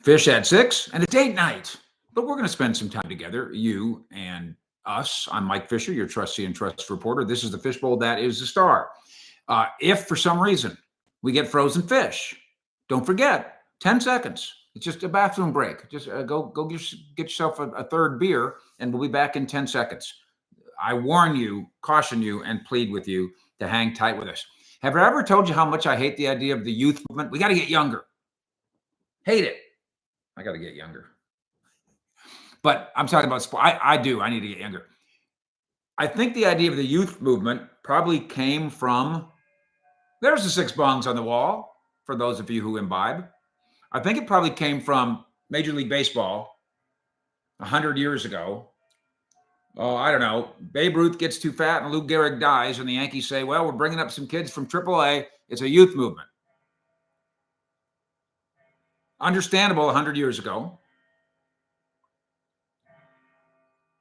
Fish at 6, and a date night. But we're going to spend some time together, you and us. I'm Mike Fisher, your trustee and trust reporter. This is the Fishbowl that is the star. If for some reason we get frozen fish, don't forget, 10 seconds. It's just a bathroom break. Just go get yourself a third beer, and we'll be back in 10 seconds. I warn you, caution you, and plead with you to hang tight with us. Have I ever told you how much I hate the idea of the youth movement? We got to get younger. Hate it. I got to get younger. But I'm talking about sport. I do. I need to get younger. I think the idea of the youth movement probably came from, there's the 6 bongs on the wall, for those of you who imbibe. I think it probably came from Major League Baseball 100 years ago. Oh, I don't know. Babe Ruth gets too fat and Lou Gehrig dies, and the Yankees say, well, we're bringing up some kids from AAA. It's a youth movement. Understandable 100 years ago.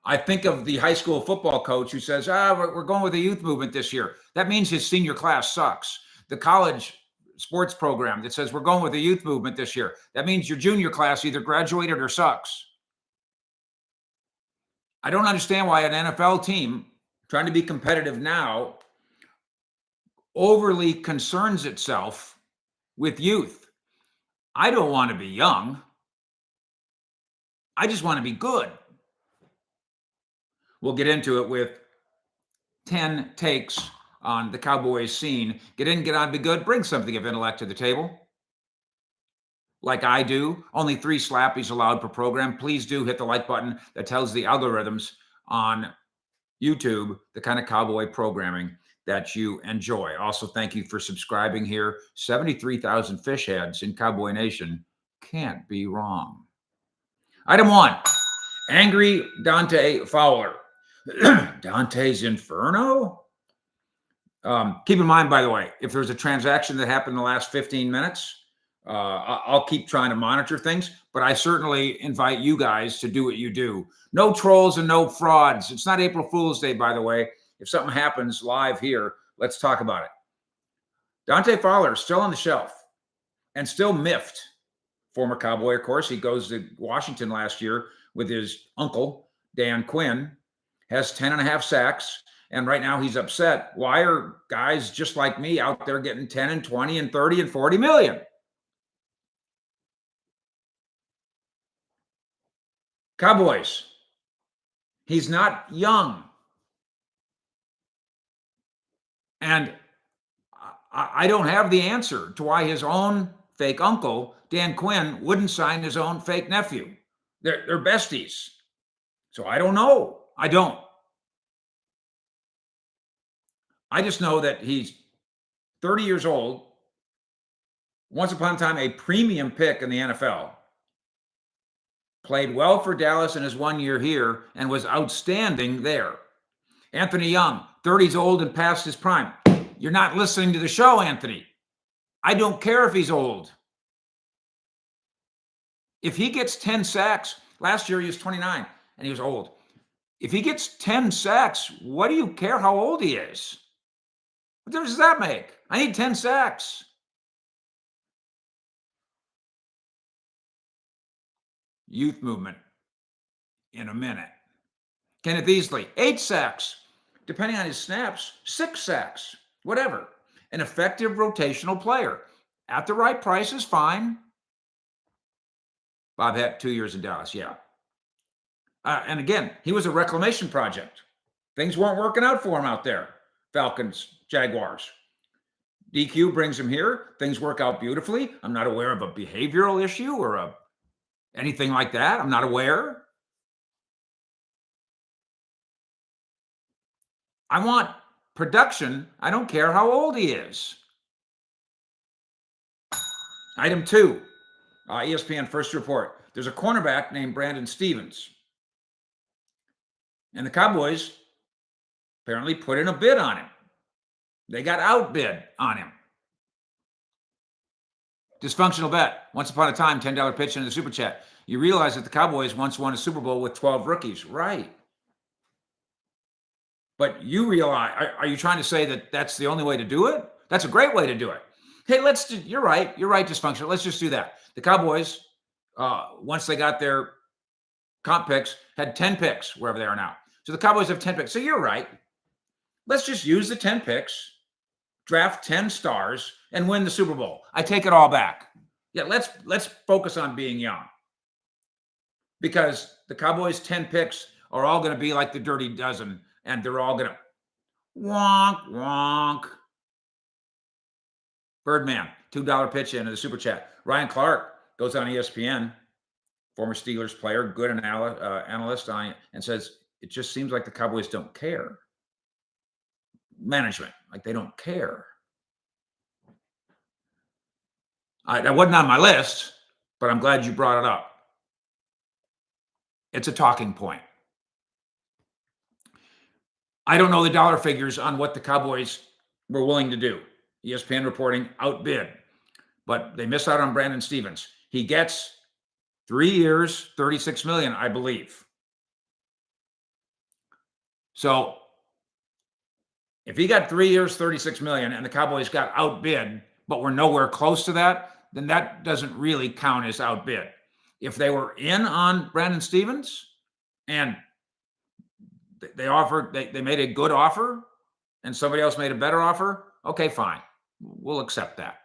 I think of the high school football coach who says, we're going with the youth movement this year. That means his senior class sucks. The college sports program that says we're going with the youth movement this year. That means your junior class either graduated or sucks. I don't understand why an NFL team trying to be competitive now overly concerns itself with youth. I don't want to be young. I just want to be good. We'll get into it with 10 takes on the Cowboys scene. Get in, get on, be good. Bring something of intellect to the table. Like I do. Only 3 slappies allowed per program. Please do hit the like button that tells the algorithms on YouTube the kind of Cowboy programming that you enjoy. Also, thank you for subscribing here. 73,000 fish heads in Cowboy Nation. Can't be wrong. Item 1, angry Dante Fowler. Dante's Inferno? Keep in mind, by the way, if there's a transaction that happened in the last 15 minutes, I'll keep trying to monitor things, but I certainly invite you guys to do what you do. No trolls and no frauds. It's not April Fool's Day, by the way. If something happens live here, let's talk about it. Dante Fowler is still on the shelf and still miffed. Former Cowboy, of course. He goes to Washington last year with his uncle, Dan Quinn, has 10.5 sacks. And right now he's upset. Why are guys just like me out there getting 10 and 20 and 30 and 40 million? Cowboys. He's not young. And I don't have the answer to why his own fake uncle, Dan Quinn, wouldn't sign his own fake nephew. They're besties. So I don't know. I don't. I just know that he's 30 years old, once upon a time a premium pick in the NFL, played well for Dallas in his 1 year here, and was outstanding there. Anthony Young, 30's old and past his prime. You're not listening to the show, Anthony. I don't care if he's old. If he gets 10 sacks, last year he was 29 and he was old. If he gets 10 sacks, what do you care how old he is? What difference does that make? I need 10 sacks. Youth movement in a minute. Kenneth Easley, 8 sacks. Depending on his snaps, 6 sacks. Whatever. An effective rotational player. At the right price is fine. Bob had 2 years in Dallas, yeah. And again, he was a reclamation project. Things weren't working out for him out there. Falcons, Jaguars. DQ brings him here. Things work out beautifully. I'm not aware of a behavioral issue or anything like that. I'm not aware. I want production. I don't care how old he is. Item 2, ESPN First Report. There's a cornerback named Brandon Stevens. And the Cowboys apparently put in a bid on him. They got outbid on him. Dysfunctional bet. Once upon a time, $10 pitch into the Super Chat. You realize that the Cowboys once won a Super Bowl with 12 rookies. Right. But you realize, are you trying to say that that's the only way to do it? That's a great way to do it. Hey, you're right, dysfunctional. Let's just do that. The Cowboys once they got their comp picks, had 10 picks wherever they are now. So the Cowboys have 10 picks. So you're right. Let's just use the 10 picks, draft 10 stars, and win the Super Bowl. I take it all back. Yeah, let's focus on being young. Because the Cowboys' 10 picks are all going to be like the Dirty Dozen, and they're all going to wonk, wonk. Birdman, $2 pitch into the super chat. Ryan Clark goes on ESPN, former Steelers player, good analyst on it, and says, it just seems like the Cowboys don't care. Management, like they don't care. That wasn't on my list, but I'm glad you brought it up. It's a talking point. I don't know the dollar figures on what the Cowboys were willing to do. ESPN reporting outbid, but they miss out on Brandon Stevens. He gets 3 years, $36 million, I believe. So if he got 3 years, $36 million, and the Cowboys got outbid, but we're nowhere close to that, then that doesn't really count as outbid. If they were in on Brandon Stevens and they made a good offer and somebody else made a better offer, okay, fine. We'll accept that.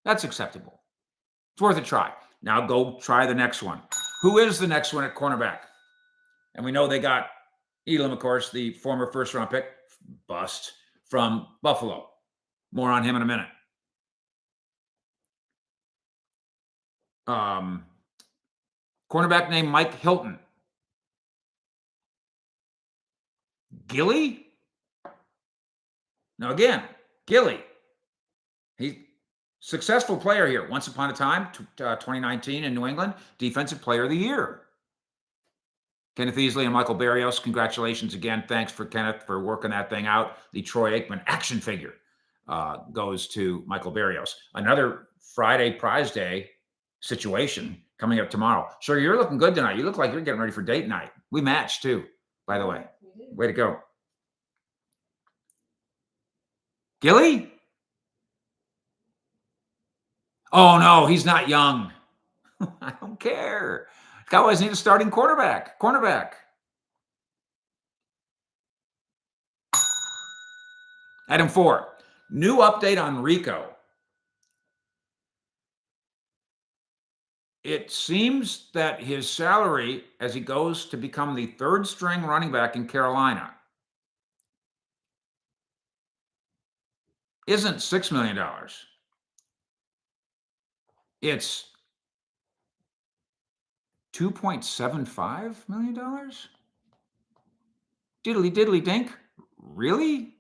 That's acceptable. It's worth a try. Now go try the next one. Who is the next one at cornerback? And we know they got Elam, of course, the former first-round pick, bust, from Buffalo. More on him in a minute. Cornerback named Mike Hilton. Gilly? Now again, Gilly. He's successful player here. Once upon a time, 2019 in New England, Defensive Player of the Year. Kenneth Easley and Michael Barrios, congratulations again. Thanks for Kenneth for working that thing out. The Troy Aikman action figure goes to Michael Barrios. Another Friday prize day situation coming up tomorrow. Sure, you're looking good tonight. You look like you're getting ready for date night. We matched too, by the way. Way to go. Gilly? Oh, no, he's not young. I don't care. Cowboys need a starting cornerback. Item 4, new update on Rico. It seems that his salary as he goes to become the third string running back in Carolina isn't $6 million. It's $2.75 million? Diddly diddly dink. Really?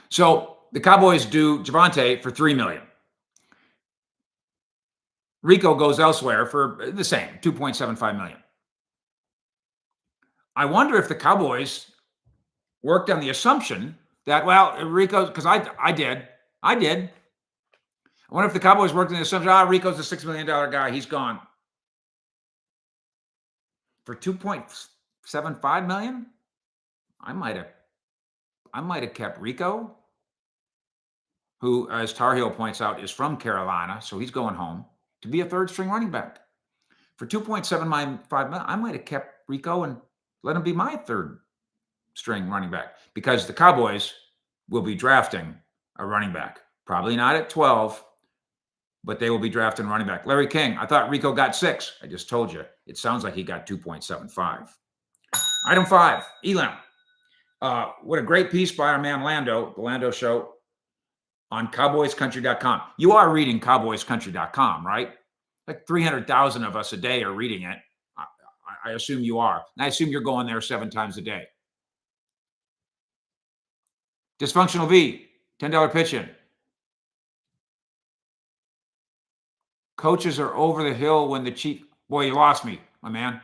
So the Cowboys do Javonte for $3 million. Rico goes elsewhere for the same, $2.75 million. I wonder if the Cowboys worked on the assumption that, well, Rico, because I did. I wonder if the Cowboys worked on the assumption, Rico's a $6 million guy. He's gone. For $2.75 million, I might have kept Rico, who, as Tar Heel points out, is from Carolina, so he's going home to be a third string running back. For $2.75 million, I might have kept Rico and let him be my third string running back, because the Cowboys will be drafting a running back. Probably not at 12, but they will be drafting running back. Larry King, I thought Rico got 6. I just told you. It sounds like he got 2.75. Item 5, Elam. What a great piece by our man Lando, the Lando Show, on cowboyscountry.com. You are reading cowboyscountry.com, right? Like 300,000 of us a day are reading it. I assume you are. And I assume you're going there 7 times a day. Dysfunctional V, $10 pitch in. Coaches are over the hill when the chief. Boy, you lost me, my man.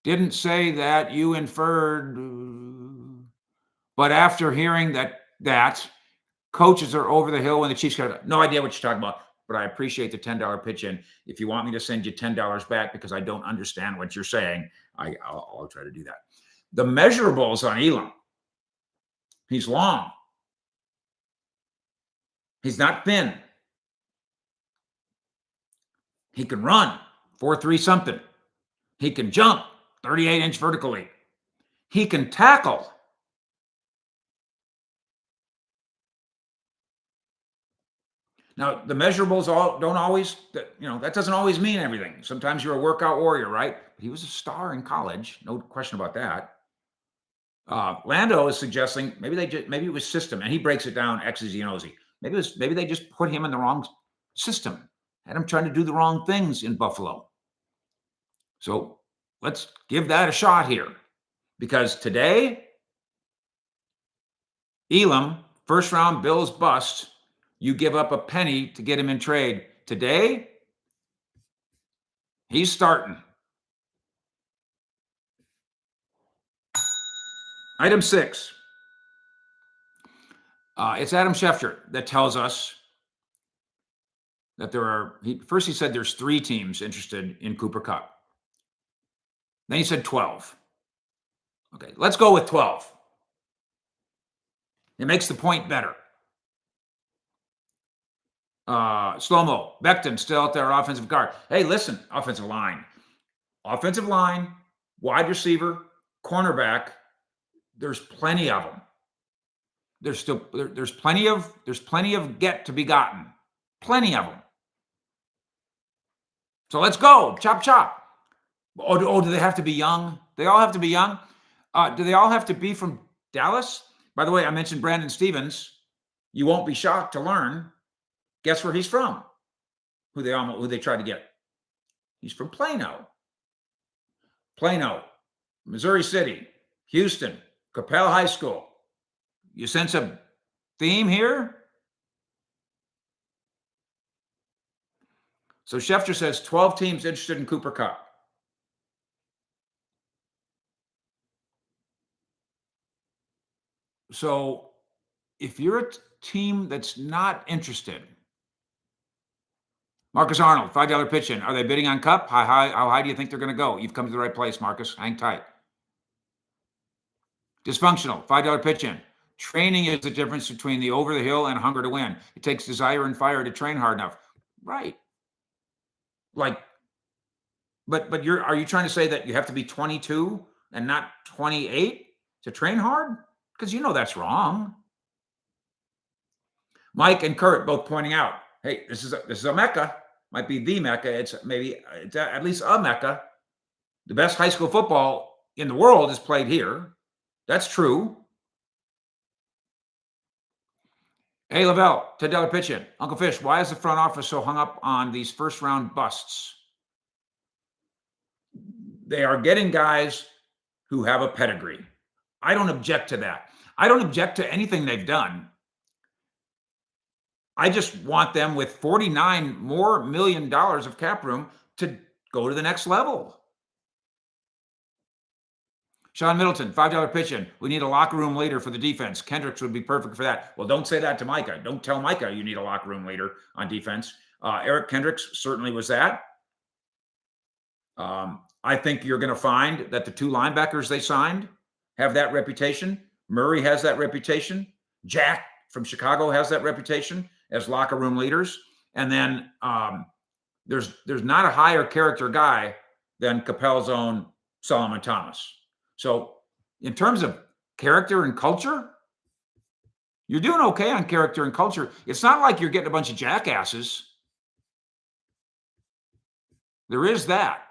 Didn't say that, you inferred. But after hearing that coaches are over the hill when the Chiefs got no idea what you're talking about. But I appreciate the $10 pitch in. If you want me to send you $10 back because I don't understand what you're saying, I'll try to do that. The measurables on Elam. He's long. He's not thin. He can run 4.3 something. He can jump 38-inch vertically. He can tackle. Now, the measurables don't always, that doesn't always mean everything. Sometimes you're a workout warrior, right? But he was a star in college, no question about that. Lando is suggesting maybe it was system, and he breaks it down X's and O's. Maybe they just put him in the wrong system, had him trying to do the wrong things in Buffalo. So let's give that a shot here, because today, Elam, first round Bills bust. You give up a penny to get him in trade. Today, he's starting. Item 6. It's Adam Schefter that tells us that first he said there's 3 teams interested in Cooper Kupp. Then he said 12. Okay, let's go with 12. It makes the point better. Slow-mo, Becton still out there, offensive guard. Hey, listen, offensive line, wide receiver, cornerback. There's plenty of them. There's plenty of get to be gotten. Plenty of them. So let's go. Chop, chop. Oh, do they have to be young? They all have to be young? Do they all have to be from Dallas? By the way, I mentioned Brandon Stevens. You won't be shocked to learn. Guess where he's from? Who they tried to get? He's from Plano, Missouri City, Houston, Capel High School. You sense a theme here? So Schefter says 12 teams interested in Cooper Kupp. So if you're a team that's not interested, Marcus Arnold, $5 pitch in. Are they bidding on Kupp? How high do you think they're going to go? You've come to the right place, Marcus. Hang tight. Dysfunctional, $5 pitch in. Training is the difference between the over the hill and hunger to win. It takes desire and fire to train hard enough. Right. But are you trying to say that you have to be 22 and not 28 to train hard? Because that's wrong. Mike and Kurt both pointing out, hey, this is a Mecca. Might be the Mecca. It's at least a Mecca. The best high school football in the world is played here. That's true. Hey, Lavelle, $10 pitch in. Uncle Fish, why is the front office so hung up on these first round busts? They are getting guys who have a pedigree. I don't object to that. I don't object to anything they've done. I just want them with $49 million more of cap room to go to the next level. Sean Middleton, $5 pitch in. We need a locker room leader for the defense. Kendricks would be perfect for that. Well, don't say that to Micah. Don't tell Micah you need a locker room leader on defense. Eric Kendricks certainly was that. I think you're going to find that the 2 linebackers they signed have that reputation. Murray has that reputation. Jack from Chicago has that reputation as locker room leaders. And then there's not a higher character guy than Capel's own Solomon Thomas. So in terms of character and culture, you're doing okay on character and culture. It's not like you're getting a bunch of jackasses. There is that.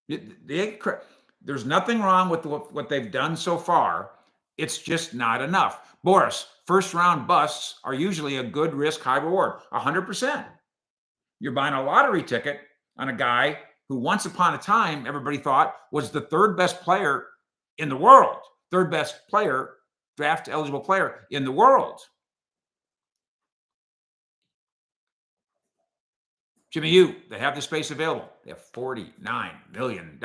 There's nothing wrong with what they've done so far. It's just not enough. Boris, first round busts are usually a good risk, high reward, 100%. You're buying a lottery ticket on a guy who once upon a time, everybody thought was the 3rd best player in the world, 3rd best player, draft eligible player in the world. Jimmy U, they have the space available. They have $49 million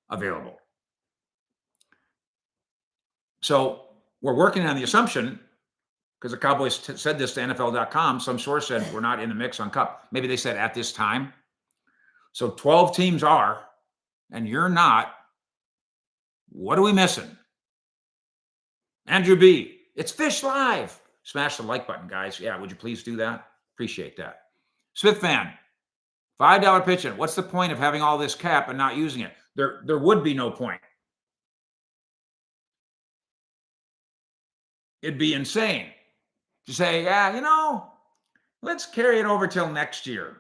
available. So we're working on the assumption, because the Cowboys said this to NFL.com, some source said we're not in the mix on Kupp. Maybe they said at this time. So 12 teams are, and you're not. What are we missing? Andrew B., it's Fish Live. Smash the like button, guys. Yeah, would you please do that? Appreciate that. Smith fan, $5 pitch-in. What's the point of having all this cap and not using it? There would be no point. It'd be insane to say, yeah, let's carry it over till next year.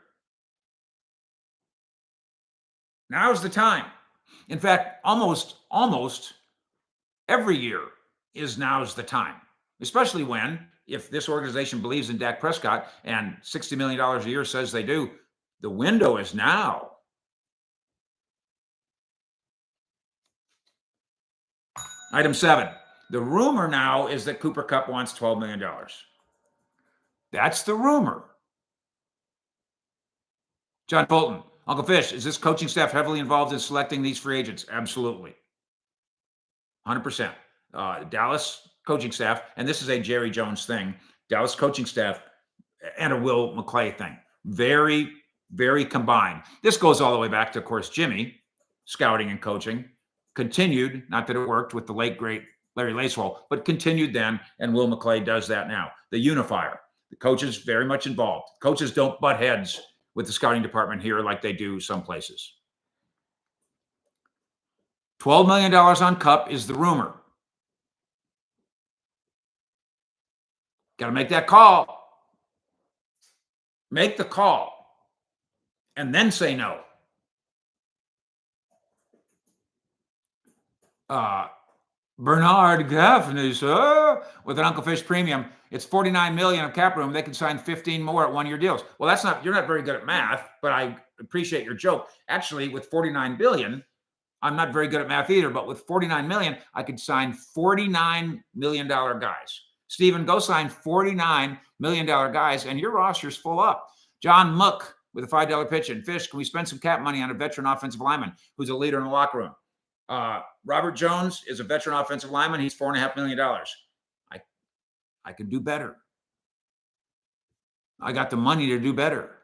Now's the time. In fact, almost every year is now's the time, especially if this organization believes in Dak Prescott and $60 million a year says they do, the window is now. Item 7. The rumor now is that Cooper Kupp wants $12 million. That's the rumor. John Bolton, Uncle Fish, is this coaching staff heavily involved in selecting these free agents? Absolutely. 100%. Dallas coaching staff, and this is a Jerry Jones thing, Dallas coaching staff and a Will McClay thing. Very, very combined. This goes all the way back to, of course, Jimmy, scouting and coaching. Continued, not that it worked with the late, great Larry Lacewell, but continued then, and Will McClay does that now. The unifier. The coaches very much involved. Coaches don't butt heads with the scouting department here like they do some places. $12 million on Kupp is the rumor. Got to make that call. Make the call. And then say no. Bernard Gaffney, sir, with an Uncle Fish premium. It's $49 million of cap room. They can sign 15 more at one-year deals. Well, you're not very good at math, but I appreciate your joke. Actually, with $49 billion, I'm not very good at math either, but with $49 million, I could sign $49 million guys. Steven, go sign $49 million guys, and your roster's full up. John Mook with a $5 pitch in. Fish, can we spend some cap money on a veteran offensive lineman who's a leader in the locker room? Robert Jones is a veteran offensive lineman. He's $4.5 million. I could do better. I got the money to do better.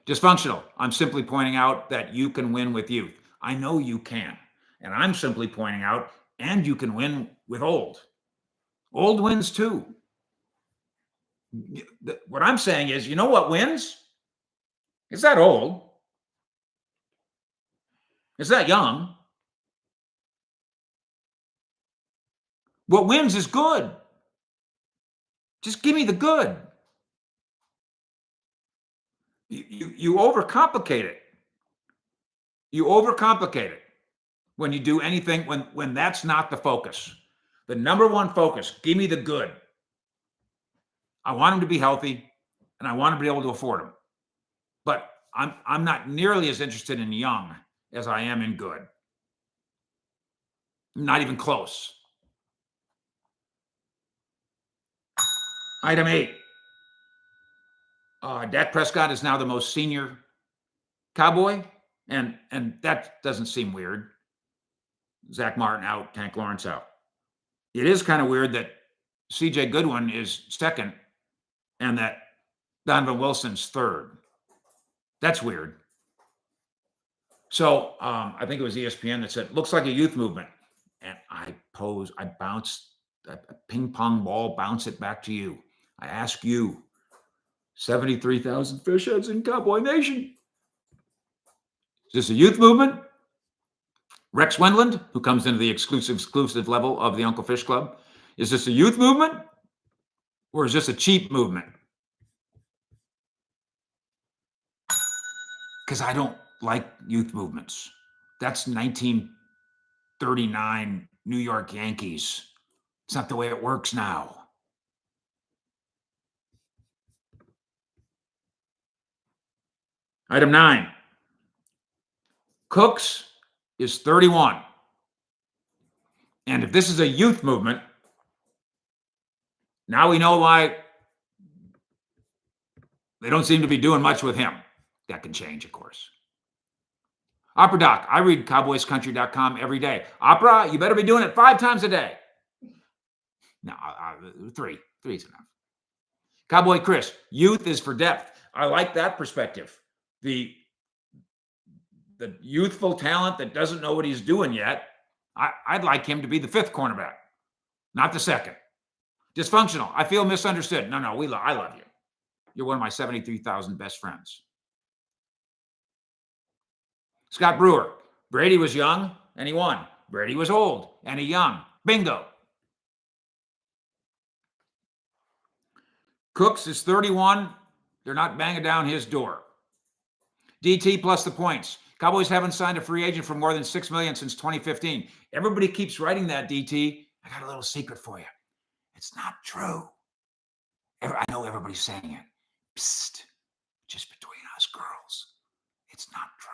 Dysfunctional. I'm simply pointing out that you can win with youth. I know you can. And I'm simply pointing out, and you can win with old. Old wins too. What I'm saying is, you know what wins? It's not old. It's not young. What wins is good. Just give me the good. You overcomplicate it. You overcomplicate it when you do anything, when that's not the focus. The number one focus, give me the good. I want him to be healthy, and I want him to be able to afford him. But I'm not nearly as interested in young as I am in good. Not even close. Item 8. Dak Prescott is now the most senior Cowboy, and that doesn't seem weird. Zach Martin out, Tank Lawrence out. It is kind of weird that C.J. Goodwin is second and that Donovan Wilson's third. That's weird. So I think it was ESPN that said, looks like a youth movement. And I bounce a ping pong ball, bounce it back to you. I ask you, 73,000 fish heads in Cowboy Nation. Is this a youth movement? Rex Wendland, who comes into the exclusive level of the Uncle Fish Club. Is this a youth movement? Or is this a cheap movement? Because I don't like youth movements. That's 1939 New York Yankees. It's not the way it works now. Item 9. Cooks is 31. And if this is a youth movement, now we know why they don't seem to be doing much with him. That can change, of course. Opera Doc, I read cowboyscountry.com every day. Opera, you better be doing it 5 times a day. No, 3. 3 is enough. Cowboy Chris, youth is for depth. I like that perspective. The youthful talent that doesn't know what he's doing yet I'd like him to be the fifth cornerback, not the second. Dysfunctional. I feel misunderstood. No, I love you. You're one of my 73,000 best friends. Scott Brewer. Brady was young and he won. Brady was old and he young. Bingo. Cooks is 31. They're not banging down his door. DT plus the points. Cowboys haven't signed a free agent for more than $6 million since 2015. Everybody keeps writing that, DT. I got a little secret for you. It's not true. I know everybody's saying it. Psst. Just between us girls. It's not true.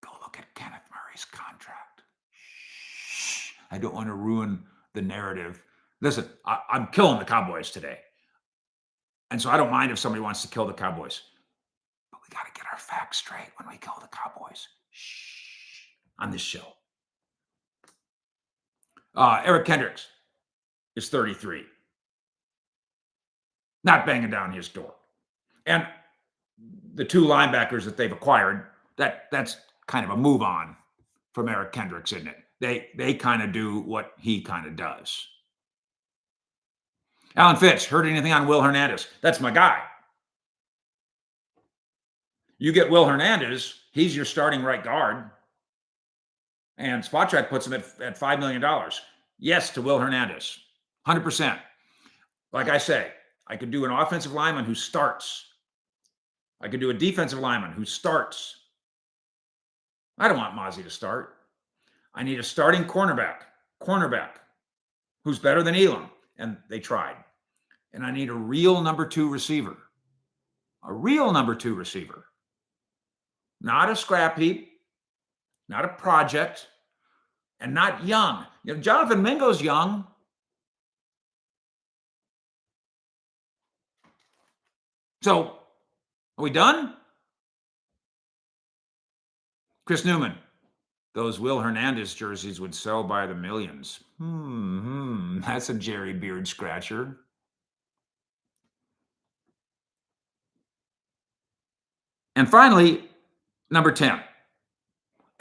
Go look at Kenneth Murray's contract. Shh. I don't want to ruin the narrative. Listen, I'm killing the Cowboys today. And so I don't mind if somebody wants to kill the Cowboys. But we got to get our facts straight when we kill the Cowboys. Shh. On this show. Eric Kendricks is 33. Not banging down his door. And the two linebackers that they've acquired, that's kind of a move on from Eric Kendricks, isn't it? They kind of do what he kind of does. Alan Fitch, heard anything on Will Hernandez? That's my guy. You get Will Hernandez, he's your starting right guard. And Spot Track puts him at $5 million. Yes to Will Hernandez, 100%. Like I say, I could do an offensive lineman who starts. I could do a defensive lineman who starts. I don't want Mozzie to start. I need a starting cornerback, who's better than Elam. And they tried. And I need a real number two receiver. A real number two receiver. Not a scrap heap, not a project, and not young. You know, Jonathan Mingo's young. So, are we done? Chris Newman. Those Will Hernandez jerseys would sell by the millions. That's a Jerry Beard scratcher. And finally, number 10.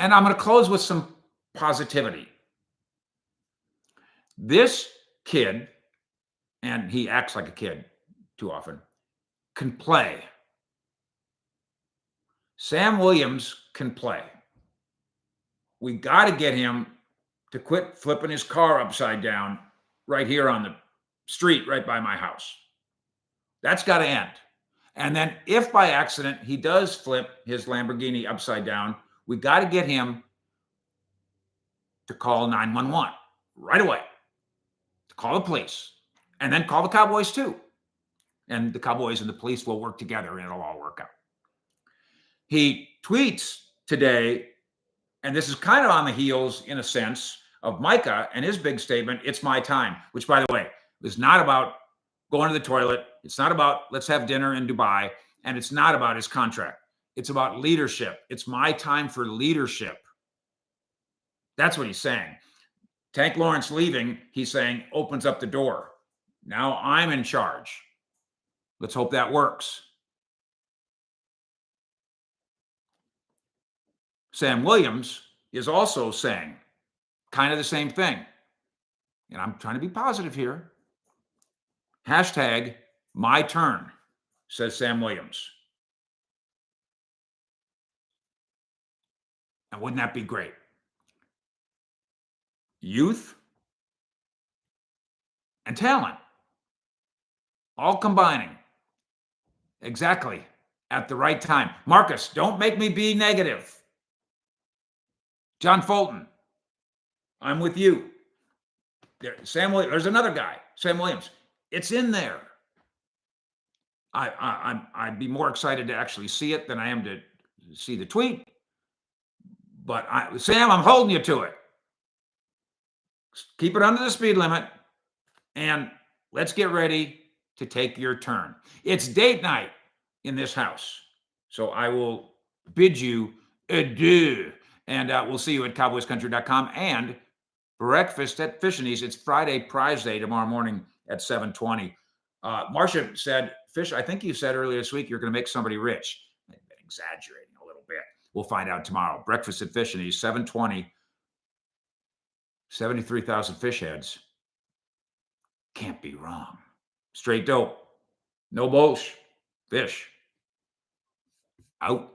And I'm going to close with some positivity. This kid, and he acts like a kid too often, can play. Sam Williams can play. We got to get him to quit flipping his car upside down right here on the street right by my house. That's got to end. And then if by accident he does flip his Lamborghini upside down, we got to get him to call 911 right away, to call the police, and then call the Cowboys too. And the Cowboys and the police will work together and it'll all work out. He tweets today, and this is kind of on the heels, in a sense, of Micah and his big statement, "It's my time," which, by the way, is not about going to the toilet. It's not about let's have dinner in Dubai. And it's not about his contract. It's about leadership. It's my time for leadership. That's what he's saying. Tank Lawrence leaving, he's saying, opens up the door. Now I'm in charge. Let's hope that works. Sam Williams is also saying kind of the same thing. And I'm trying to be positive here. Hashtag my turn, says Sam Williams. And wouldn't that be great? Youth and talent all combining exactly at the right time. Marcus, don't make me be negative. John Fulton, I'm with you. There's another guy, Sam Williams. It's in there. I'd be more excited to actually see it than I am to see the tweet. But Sam, I'm holding you to it. Keep it under the speed limit, and let's get ready to take your turn. It's date night in this house, so I will bid you adieu, and we'll see you at cowboyscountry.com and breakfast at Fish and Eats. It's Friday Prize Day tomorrow morning at 7:20. Marcia said, Fish, I think you said earlier this week you're going to make somebody rich. I've been exaggerating a little bit. We'll find out tomorrow. Breakfast at Fish and East, 720, 73,000 fish heads. Can't be wrong. Straight dope. No bullsh. Fish. Out.